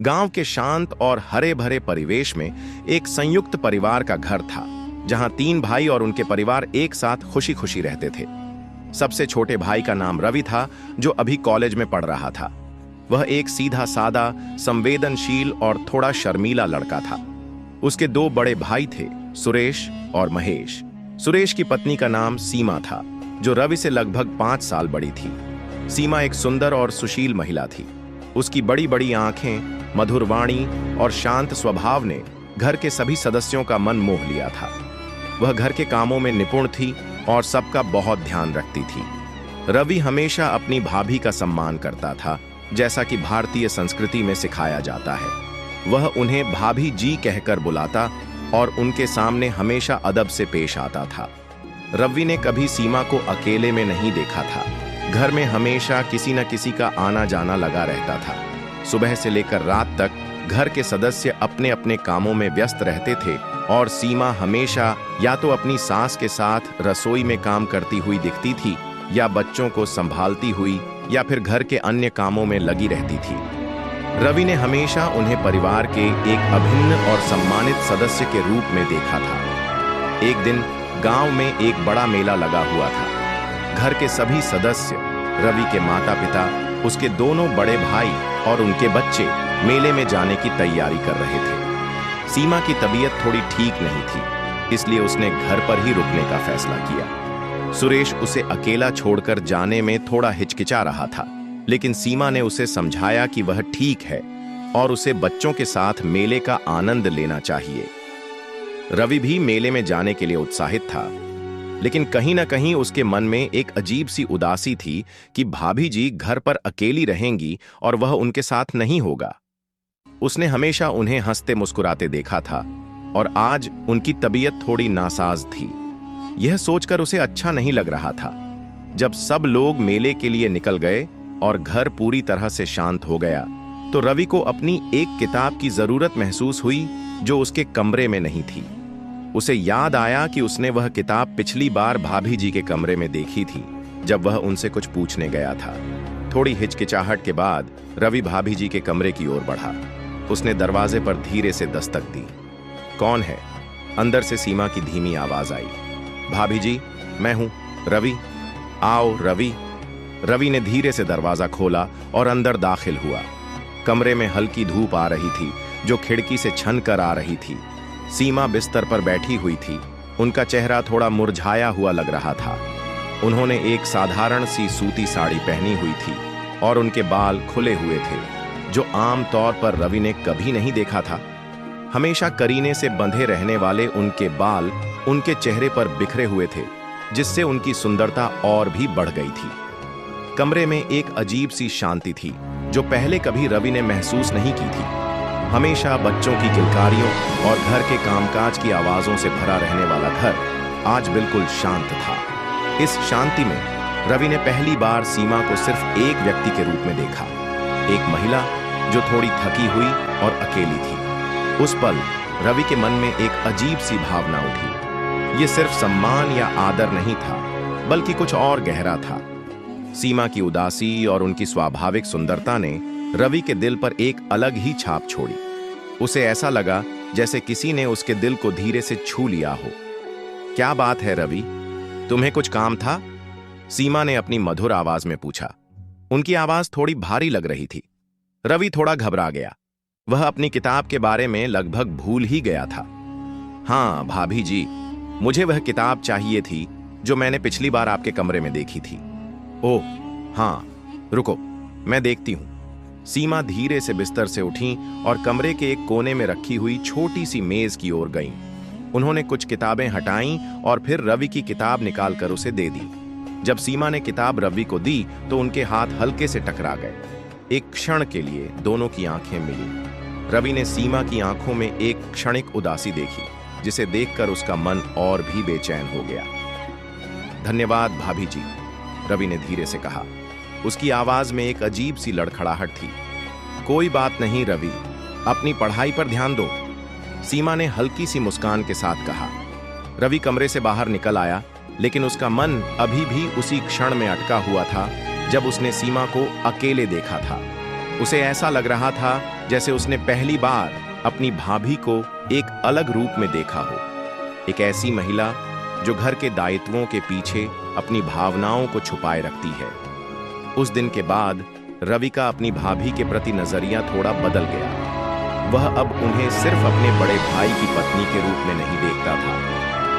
गांव के शांत और हरे भरे परिवेश में एक संयुक्त परिवार का घर था, जहां 3 भाई और उनके परिवार एक साथ खुशी खुशी रहते थे। सबसे छोटे भाई का नाम रवि था, जो अभी कॉलेज में पढ़ रहा था। वह एक सीधा सादा, संवेदनशील और थोड़ा शर्मीला लड़का था। उसके 2 बड़े भाई थे, सुरेश और महेश। सुरेश की पत्नी का नाम सीमा था, जो रवि से लगभग 5 साल बड़ी थी। सीमा एक सुंदर और सुशील महिला थी। उसकी बड़ी बड़ी आंखें, मधुर वाणी और शांत स्वभाव ने घर के सभी सदस्यों का मन मोह लिया था। वह घर के कामों में निपुण थी और सबका बहुत ध्यान रखती थी। रवि हमेशा अपनी भाभी का सम्मान करता था, जैसा कि भारतीय संस्कृति में सिखाया जाता है। वह उन्हें भाभी जी कहकर बुलाता और उनके सामने हमेशा अदब से पेश आता था। रवि ने कभी सीमा को अकेले में नहीं देखा था। घर में हमेशा किसी न किसी का आना जाना लगा रहता था। सुबह से लेकर रात तक घर के सदस्य अपने अपने कामों में व्यस्त रहते थे और सीमा हमेशा या तो अपनी सास के साथ रसोई में काम करती हुई दिखती थी, या बच्चों को संभालती हुई, या फिर घर के अन्य कामों में लगी रहती थी। रवि ने हमेशा उन्हें परिवार के एक अभिन्न और सम्मानित सदस्य के रूप में देखा था। एक दिन गांव में एक बड़ा मेला लगा हुआ था। घर के सभी सदस्य, रवि के माता पिता, उसके 2 बड़े भाई और उनके बच्चे मेले में जाने की तैयारी कर रहे थे। सीमा की तबीयत थोड़ी ठीक नहीं थी, इसलिए उसने घर पर ही रुकने का फैसला किया। सुरेश उसे अकेला छोड़कर जाने में थोड़ा हिचकिचा रहा था, लेकिन सीमा ने उसे समझाया कि वह ठीक है और उसे बच्चों के साथ मेले का आनंद लेना चाहिए। रवि भी मेले में जाने के लिए उत्साहित था, लेकिन कहीं ना कहीं उसके मन में एक अजीब सी उदासी थी कि भाभी जी घर पर अकेली रहेंगी और वह उनके साथ नहीं होगा। उसने हमेशा उन्हें हंसते मुस्कुराते देखा था और आज उनकी तबीयत थोड़ी नासाज थी। यह सोचकर उसे अच्छा नहीं लग रहा था। जब सब लोग मेले के लिए निकल गए और घर पूरी तरह से शांत हो गया, तो रवि को अपनी एक किताब की जरूरत महसूस हुई, जो उसके कमरे में नहीं थी। उसे याद आया कि उसने वह किताब पिछली बार भाभी जी के कमरे में देखी थी, जब वह उनसे कुछ पूछने गया था। थोड़ी हिचकिचाहट के बाद रवि भाभी जी के कमरे की ओर बढ़ा। उसने दरवाजे पर धीरे से दस्तक दी। कौन है? अंदर से सीमा की धीमी आवाज आई। भाभी जी, मैं हूं, रवि। आओ रवि। रवि ने धीरे से दरवाजा खोला और अंदर दाखिल हुआ। कमरे में हल्की धूप आ रही थी, जो खिड़की से छन कर आ रही थी। सीमा बिस्तर पर बैठी हुई थी। उनका चेहरा थोड़ा मुरझाया हुआ लग रहा था। उन्होंने एक साधारण सी सूती साड़ी पहनी हुई थी और उनके बाल खुले हुए थे, जो आम तौर पर रवि ने कभी नहीं देखा था। हमेशा करीने से बंधे रहने वाले उनके बाल उनके चेहरे पर बिखरे हुए थे, जिससे उनकी सुंदरता और भी बढ़ गई थी। कमरे में एक अजीब सी शांति थी, जो पहले कभी रवि ने महसूस नहीं की थी। हमेशा बच्चों की किलकारियों और घर के कामकाज की आवाजों से भरा रहने वाला घर आज बिल्कुल शांत था। इस शांति में रवि ने पहली बार सीमा को सिर्फ एक व्यक्ति के रूप में देखा, एक महिला जो थोड़ी थकी हुई और अकेली थी। उस पल रवि के मन में एक अजीब सी भावना उठी। ये सिर्फ सम्मान या आदर नहीं था, बल्कि कुछ और गहरा था। सीमा की उदासी और उनकी स्वाभाविक सुंदरता ने रवि के दिल पर एक अलग ही छाप छोड़ी। उसे ऐसा लगा जैसे किसी ने उसके दिल को धीरे से छू लिया हो। क्या बात है रवि, तुम्हें कुछ काम था? सीमा ने अपनी मधुर आवाज में पूछा। उनकी आवाज थोड़ी भारी लग रही थी। रवि थोड़ा घबरा गया। वह अपनी किताब के बारे में लगभग भूल ही गया था। हाँ भाभी जी, मुझे वह किताब चाहिए थी जो मैंने पिछली बार आपके कमरे में देखी थी। ओह हाँ, रुको, मैं देखती हूं। सीमा धीरे से बिस्तर से उठी और कमरे के एक कोने में रखी हुई छोटी सी मेज की ओर गईं। उन्होंने कुछ किताबें हटाईं और फिर रवि की किताब निकालकर उसे दे दी। जब सीमा ने किताब रवि को दी, तो उनके हाथ हल्के से टकरा गए। एक क्षण के लिए दोनों की आंखें मिली। रवि ने सीमा की आंखों में एक क्षणिक उदासी देखी, जिसे देखकर उसका मन और भी बेचैन हो गया। धन्यवाद भाभी जी, रवि ने धीरे से कहा। उसकी आवाज में एक अजीब सी लड़खड़ाहट थी। कोई बात नहीं रवि, अपनी पढ़ाई पर ध्यान दो, सीमा ने हल्की सी मुस्कान के साथ कहा। रवि कमरे से बाहर निकल आया, लेकिन उसका मन अभी भी उसी क्षण में अटका हुआ था जब उसने सीमा को अकेले देखा था। उसे ऐसा लग रहा था जैसे उसने पहली बार अपनी भाभी को एक अलग रूप में देखा हो, एक ऐसी महिला जो घर के दायित्वों के पीछे अपनी भावनाओं को छुपाए रखती है। उस दिन के बाद रवि का अपनी भाभी के प्रति नजरिया थोड़ा बदल गया। वह अब उन्हें सिर्फ अपने बड़े भाई की पत्नी के रूप में नहीं देखता था,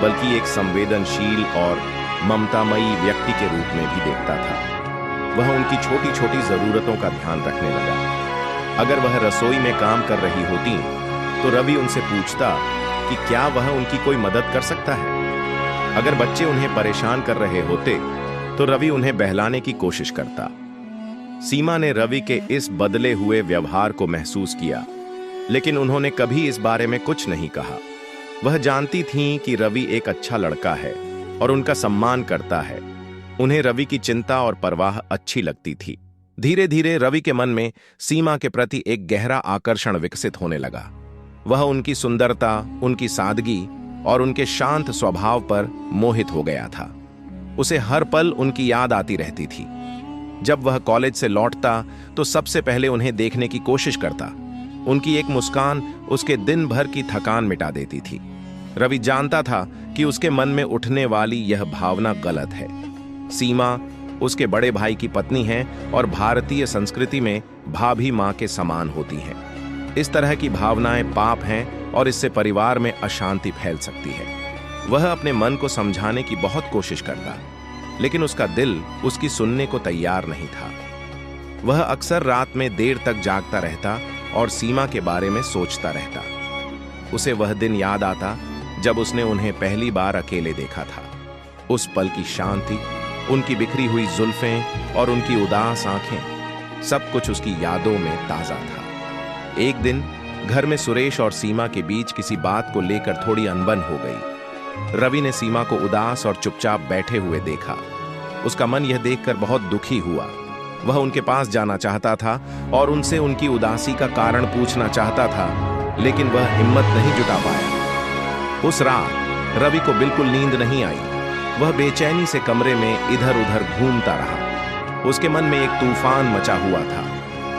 बल्कि एक संवेदनशील और ममतामयी व्यक्ति के रूप में भी देखता था। वह उनकी छोटी छोटी जरूरतों का ध्यान रखने लगा। अगर वह रसोई में काम कर रही होती तो रवि उनसे पूछता कि क्या वह उनकी कोई मदद कर सकता है। अगर बच्चे उन्हें परेशान कर रहे होते तो रवि उन्हें बहलाने की कोशिश करता। सीमा ने रवि के इस बदले हुए व्यवहार को महसूस किया, लेकिन उन्होंने कभी इस बारे में कुछ नहीं कहा। वह जानती थीं कि रवि एक अच्छा लड़का है और उनका सम्मान करता है। उन्हें रवि की चिंता और परवाह अच्छी लगती थी। धीरे धीरे रवि के मन में सीमा के प्रति एक गहरा आकर्षण विकसित होने लगा। वह उनकी सुंदरता, उनकी सादगी और उनके शांत स्वभाव पर मोहित हो गया था। उसे हर पल उनकी याद आती रहती थी। जब वह कॉलेज से लौटता तो सबसे पहले उन्हें देखने की कोशिश करता। उनकी एक मुस्कान उसके दिन भर की थकान मिटा देती थी। रवि जानता था कि उसके मन में उठने वाली यह भावना गलत है। सीमा उसके बड़े भाई की पत्नी है और भारतीय संस्कृति में भाभी मां के समान होती है। इस तरह की भावनाएं पाप हैं और इससे परिवार में अशांति फैल सकती है। वह अपने मन को समझाने की बहुत कोशिश करता, लेकिन उसका दिल उसकी सुनने को तैयार नहीं था। वह अक्सर रात में देर तक जागता रहता और सीमा के बारे में सोचता रहता। उसे वह दिन याद आता जब उसने उन्हें पहली बार अकेले देखा था। उस पल की शांति, उनकी बिखरी हुई जुल्फें और उनकी उदास आंखें, सब कुछ उसकी यादों में ताजा था। एक दिन घर में सुरेश और सीमा के बीच किसी बात को लेकर थोड़ी अनबन हो गई। रवि ने सीमा को उदास और चुपचाप बैठे हुए देखा। उसका मन यह देखकर बहुत दुखी हुआ। वह उनके पास जाना चाहता था और उनसे उनकी उदासी का कारण पूछना चाहता था, लेकिन वह हिम्मत नहीं जुटा पाया। उस रात रवि को बिल्कुल नींद नहीं आई। वह बेचैनी से कमरे में इधर उधर घूमता रहा। उसके मन में एक तूफान मचा हुआ था।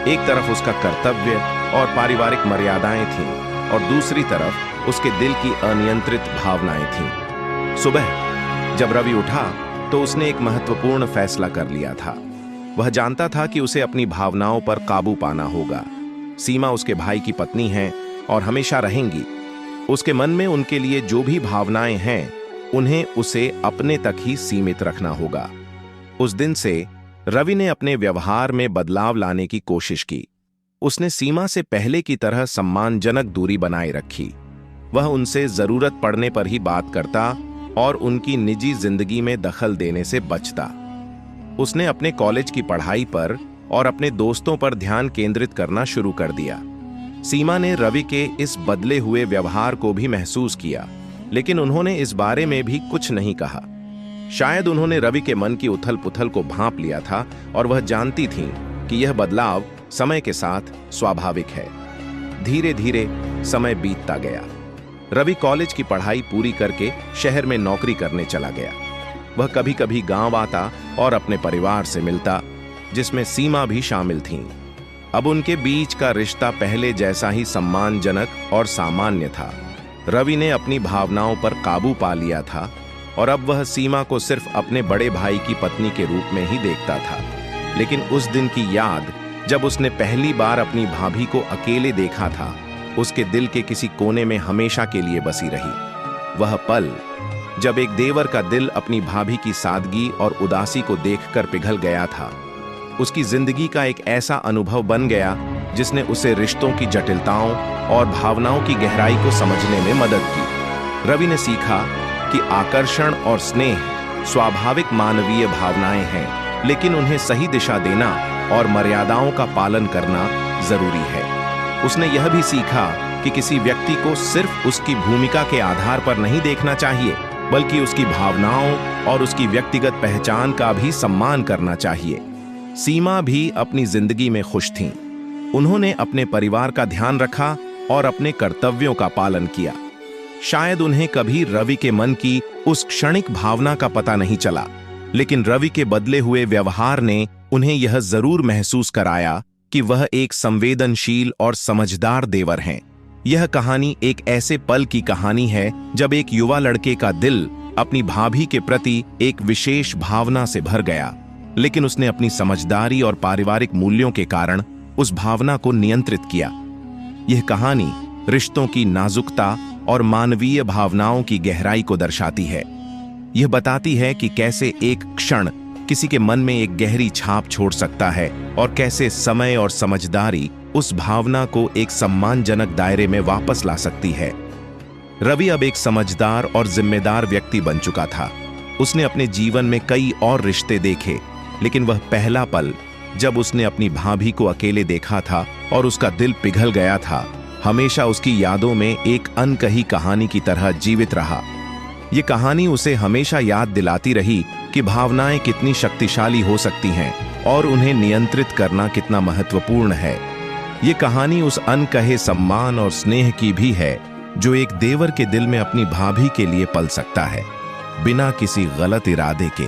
एक तरफ उसका कर्तव्य और पारिवारिक मर्यादाएं थीं और दूसरी तरफ उसके दिल की अनियंत्रित भावनाएं थीं। सुबह जब रवि उठा तो उसने एक महत्वपूर्ण फैसला कर लिया था। वह जानता था कि उसे अपनी भावनाओं पर काबू पाना होगा। सीमा उसके भाई की पत्नी है और हमेशा रहेंगी। उसके मन में उनके लिए जो भी भावनाएं हैं, उन्हें उसे अपने तक ही सीमित रखना होगा। उस दिन से रवि ने अपने व्यवहार में बदलाव लाने की कोशिश की। उसने सीमा से पहले की तरह सम्मानजनक दूरी बनाए रखी। वह उनसे जरूरत पड़ने पर ही बात करता और उनकी निजी जिंदगी में दखल देने से बचता। उसने अपने कॉलेज की पढ़ाई पर और अपने दोस्तों पर ध्यान केंद्रित करना शुरू कर दिया। सीमा ने रवि के इस बदले हुए व्यवहार को भी महसूस किया, लेकिन उन्होंने इस बारे में भी कुछ नहीं कहा। शायद उन्होंने रवि के मन की उथल पुथल को भांप लिया था और वह जानती थीं कि यह बदलाव समय के साथ स्वाभाविक है। धीरे धीरे समय बीतता गया। रवि कॉलेज की पढ़ाई पूरी करके शहर में नौकरी करने चला गया। वह कभी कभी गांव आता और अपने परिवार से मिलता, जिसमें सीमा भी शामिल थीं। अब उनके बीच का रिश्ता पहले जैसा ही सम्मानजनक और सामान्य था। रवि ने अपनी भावनाओं पर काबू पा लिया था और अब वह सीमा को सिर्फ अपने बड़े भाई की पत्नी के रूप में ही देखता था। लेकिन उस दिन की याद, जब उसने पहली बार अपनी भाभी को अकेले देखा था, उसके दिल के किसी कोने में हमेशा के लिए बसी रही। वह पल जब एक देवर का दिल अपनी भाभी की सादगी और उदासी को देखकर पिघल गया था, उसकी जिंदगी का एक ऐसा अनुभव बन गया जिसने उसे रिश्तों की जटिलताओं और भावनाओं की गहराई को समझने में मदद की। रवि ने सीखा कि आकर्षण और स्नेह स्वाभाविक मानवीय भावनाएं हैं, लेकिन उन्हें सही दिशा देना और मर्यादाओं का पालन करना जरूरी है। उसने यह भी सीखा कि किसी व्यक्ति को सिर्फ उसकी भूमिका के आधार पर नहीं देखना चाहिए, बल्कि उसकी भावनाओं और उसकी व्यक्तिगत पहचान का भी सम्मान करना चाहिए। सीमा भी अपनी जिंदगी में खुश थीं। उन्होंने अपने परिवार का ध्यान रखा और अपने कर्तव्यों का पालन किया। शायद उन्हें कभी रवि के मन की उस क्षणिक भावना का पता नहीं चला, लेकिन रवि के बदले हुए व्यवहार ने उन्हें यह जरूर महसूस कराया कि वह एक संवेदनशील और समझदार देवर हैं। यह कहानी एक ऐसे पल की कहानी है जब एक युवा लड़के का दिल अपनी भाभी के प्रति एक विशेष भावना से भर गया, लेकिन उसने अपनी समझदारी और पारिवारिक मूल्यों के कारण उस भावना को नियंत्रित किया। यह कहानी रिश्तों की नाजुकता और मानवीय भावनाओं की गहराई को दर्शाती है। यह बताती है कि कैसे एक क्षण किसी के मन में एक गहरी छाप छोड़ सकता है और कैसे समय और समझदारी उस भावना को एक सम्मानजनक दायरे में वापस ला सकती है। रवि अब एक समझदार और जिम्मेदार व्यक्ति बन चुका था। उसने अपने जीवन में कई और रिश्ते देखे, लेकिन वह पहला पल जब उसने अपनी भाभी को अकेले देखा था और उसका दिल पिघल गया था, हमेशा उसकी यादों में एक अनकही कहानी की तरह जीवित रहा। ये कहानी उसे हमेशा याद दिलाती रही कि भावनाएं कितनी शक्तिशाली हो सकती हैं और उन्हें नियंत्रित करना कितना महत्वपूर्ण है। ये कहानी उस अनकहे सम्मान और स्नेह की भी है जो एक देवर के दिल में अपनी भाभी के लिए पल सकता है, बिना किसी गलत इरादे के।